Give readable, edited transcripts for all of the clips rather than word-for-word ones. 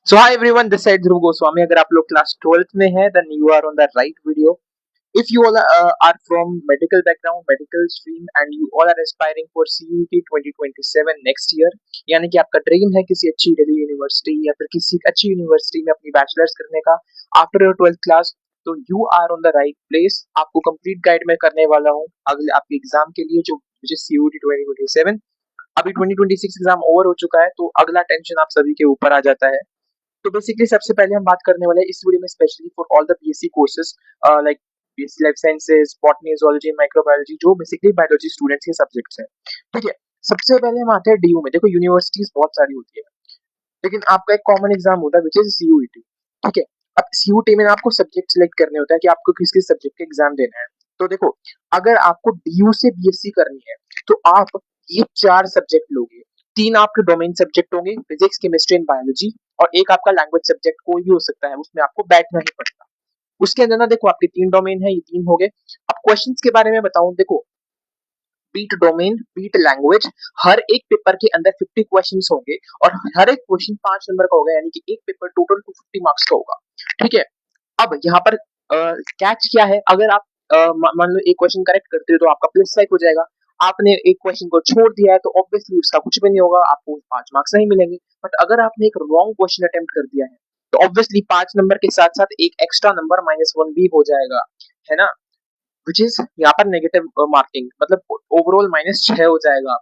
So hi everyone, this side Dhruv Goswami. अगर आप लोग क्लास 12th में हैं, then you are on the right video. If you all are from medical background, medical stream, and you all are aspiring for CUET 2027 next year, यानी कि आपका dream है किसी अच्छी दिल्ली यूनिवर्सिटी या फिर किसी अच्छी यूनिवर्सिटी में अपनी बैचलर्स करने का आफ्टर योर 12th क्लास, तो you are on the right place. आपको कंप्लीट गाइड मैं करने वाला हूँ अगले आपके एग्जाम के लिए जो मुझे CUET 2027. अभी 2026 एग्जाम ओवर हो चुका है, तो अगला टेंशन आप सभी के ऊपर आ जाता है. तो बेसिकली सबसे पहले हम बात करने वाले हैं इस वीडियो में specially for all the BSc courses like BSc life sciences, botany, zoology, microbiology, जो बेसिकली बायोलॉजी स्टूडेंट्स के सब्जेक्ट्स हैं. ठीक है, सबसे पहले हम आते हैं डीयू में. देखो यूनिवर्सिटीज बहुत सारी होती है, लेकिन आपका एक कॉमन एग्जाम होता है विच इज सीयूईटी. ठीक है, अब सीयूटी में आपको सब्जेक्ट सिलेक्ट करने होता है कि आपको किस किस सब्जेक्ट का एग्जाम देना है. तो देखो, अगर आपको डीयू से बीएससी करनी है तो आप ये 4 सब्जेक्ट लोगे. 3 आपके डोमेन सब्जेक्ट होंगे, फिजिक्स, केमिस्ट्री एंड बायोलॉजी, और एक आपका लैंग्वेज सब्जेक्ट कोई भी हो सकता है, उसमें आपको बैठना ही पड़ता. उसके अंदर ना देखो, आपके 3 डोमेन है, ये 3 हो गए. अब क्वेश्चंस के बारे में बताऊं, देखो, बीट डोमेन, बीट लैंग्वेज, हर एक पेपर के अंदर 50 क्वेश्चंस होंगे और हर एक क्वेश्चन 5 नंबर का होगा, यानी कि एक पेपर टोटल 250 मार्क्स का होगा. ठीक है, अब यहाँ पर कैच क्या है, अगर आप मान लो एक क्वेश्चन करेक्ट करते हो तो आपका +5 हो जाएगा. आपने एक क्वेश्चन को छोड़ दिया है तो ऑब्वियसली उसका कुछ भी नहीं होगा, आपको 5 मार्क्स नहीं मिलेंगे. बट अगर आपने एक रॉन्ग क्वेश्चन अटेम्प्ट कर दिया है तो ऑब्वियसली 5 नंबर के साथ साथ एक एक्स्ट्रा नंबर -1 भी हो जाएगा, है ना, विच इज यहाँ पर नेगेटिव मार्किंग, मतलब ओवरऑल -6 हो जाएगा.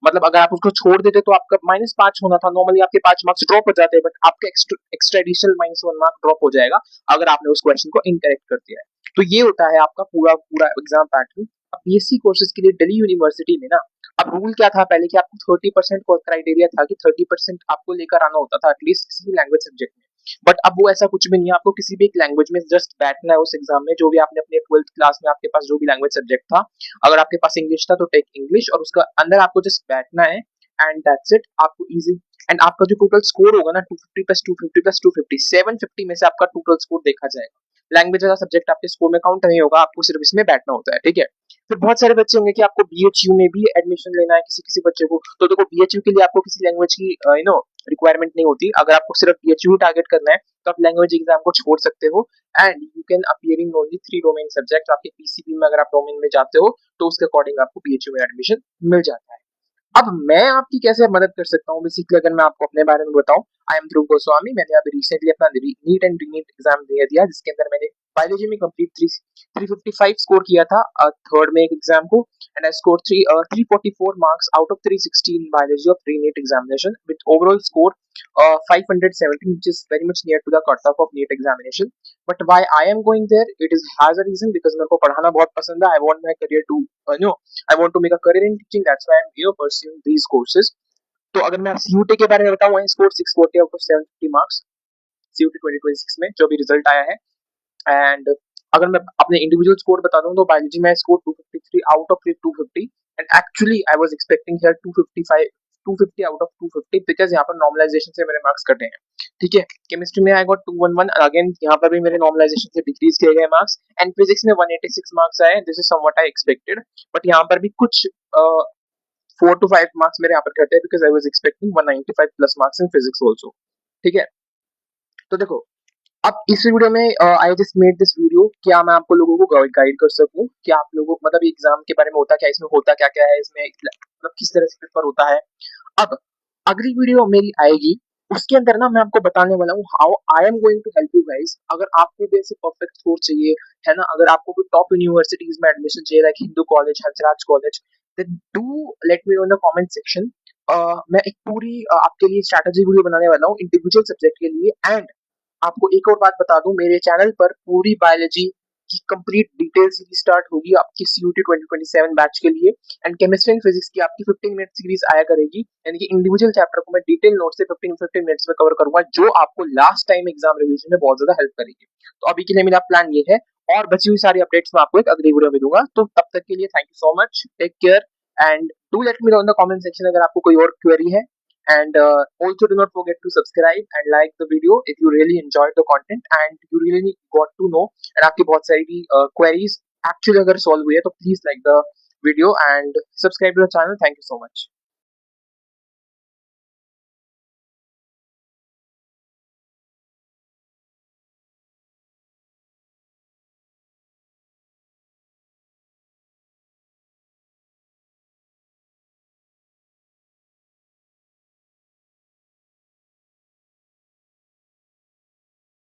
मतलब अगर आप उसको छोड़ देते तो आपका -5 होना था, नॉर्मली आपके 5 मार्क्स ड्रॉप हो जाते हैं, बट आपके एक्स्ट्रा एडिशनल -1 मार्क ड्रॉप हो जाएगा अगर आपने उस क्वेश्चन को इनकरेक्ट कर दिया है. तो ये होता है आपका पूरा पूरा एग्जाम पैटर्न. अब बीएससी कोर्सेज के लिए दिल्ली यूनिवर्सिटी में ना, अब रूल क्या था पहले कि आपको 30% क्राइटेरिया था कि 30% आपको लेकर आना होता था एटलीस्ट किसी भी लैंग्वेज सब्जेक्ट में. बट अब वो ऐसा कुछ भी नहीं है, आपको किसी भी एक लैंग्वेज में जस्ट बैठना है उस एग्जाम में, जो भी आपने अपने 12th क्लास में आपके पास जो भी लैंग्वेज सब्जेक्ट था. अगर आपके पास इंग्लिश था तो टेक इंग्लिश, और उसका अंदर आपको जस्ट बैठना है एंड दैट्स इट. आपको इजी, एंड आपका जो टोटल स्कोर होगा ना, 250 प्लस 250 प्लस 250, 750 में से आपका टोटल स्कोर देखा जाएगा. लैंग्वेज का सब्जेक्ट आपके स्कोर में काउंट नहीं होगा, आपको सिर्फ इसमें बैठना होता है. ठीक है, फिर बहुत सारे बच्चे होंगे कि आपको बीएचयू में भी एडमिशन लेना है किसी किसी बच्चे को, तो देखो बीएचयू के लिए आपको किसी लैंग्वेज की रिक्वायरमेंट नहीं होती. अगर आपको सिर्फ बीएचयू टारगेट करना है तो आप लैंग्वेज एग्जाम को छोड़ सकते हो, and you can appearing only 3 domain subject. आपके पीसीबी में अगर आप डोमेन में जाते हो तो उसके अकॉर्डिंग आपको बीएचयू में एडमिशन मिल जाता है. अब मैं आपकी कैसे मदद कर सकता हूँ, बेसिकली अगर मैं आपको अपने बारे में बताऊं, आई एम ध्रुव गोस्वामी. मैंने अभी रिसेंटली अपना नीट एंड रीनीट एग्जाम दे दिया, जिसके अंदर मैंने बायोलॉजी में कंप्लीट 355 स्कोर किया था थर्ड में एक एग्जाम को, and I score 344 marks out of 360 in biology of रीनीट examination with overall score 517, which is very much near to the cutoff of NEET examination. But why I am going there, it is has a reason, because मेरे को पढ़ाना बहुत पसंद है. I want my career to I want to make a career in teaching. That's why I'm pursuing these courses. तो अगर मैं CUT के बारे में बताऊं, I score 640 out of 750 marks CUT 2026 में जो भी रिजल्ट आया है. एंड अगर मैं अपने इंडिविजुअल स्कोर बता दूं तो बायोलॉजी में score 253 out of 250, and actually I was expecting here 250 out of 250, because यहाँ पर नॉर्मलाइजेशन से मेरे मार्क्स कटे हैं. ठीक है, केमिस्ट्री में आई गॉट 211, अगेन यहाँ पर भी मेरे नॉर्मलाइजेशन से डिक्रीज किए गए मार्क्स, एंड फिजिक्स में 186 मार्क्स आए. This is somewhat I expected, but यहाँ पर भी कुछ 4 to 5 मार्क्स मेरे यहाँ पर कटे, because I was expecting 195 plus marks in physics also. ठीक है, तो देखो, अब इस वीडियो में I just made this video, क्या मैं आपको लोगों को गाइड कर सकूं कि आप लोगों को मतलब एग्जाम के बारे में होता क्या, इसमें होता क्या क्या है, इसमें मतलब किस तरह से पेपर होता है. अब अगली वीडियो मेरी आएगी, उसके अंदर ना मैं आपको बताने वाला हूँ how I am going to help you guys. अगर आपको भी ऐसे परफेक्ट स्कोर चाहिए, है ना, अगर आपको भी टॉप यूनिवर्सिटीज में एडमिशन चाहिए like Hindu College, Hansraj College, then do let me know in the comment section. मैं एक पूरी आपके लिए स्ट्रैटेजी वीडियो बनाने वाला हूँ इंडिविजुअल सब्जेक्ट के लिए. एंड आपको एक और बात बता दूं, मेरे चैनल पर पूरी बायोलॉजी की कंप्लीट डिटेल सीरीज स्टार्ट होगी आपकी CUT 2027 बैच के लिए, एंड केमिस्ट्री एंड फिजिक्स की आपकी 15 मिनट सीरीज आया करेगी, यानी कि इंडिविजुअल चैप्टर को मैं डिटेल नोट से 15 मिनट्स में कवर करूंगा, जो आपको लास्ट टाइम एग्जाम रिवीजन में बहुत ज्यादा हेल्प करेगी. तो अभी के लिए मेरा प्लान ये है, और बची हुई सारी अपडेट्स मैं आपको एक अगली वीडियो में दूंगा. तो तब तक के लिए thank you so much, take care, and do let me know in the comment section अगर आपको कोई और क्वेरी है. And also do not forget to subscribe and like the video if you really enjoyed the content and you really got to know, and आपकी बहुत सारी भी queries actually अगर solve हुई है तो please like the video and subscribe to the channel. Thank you so much.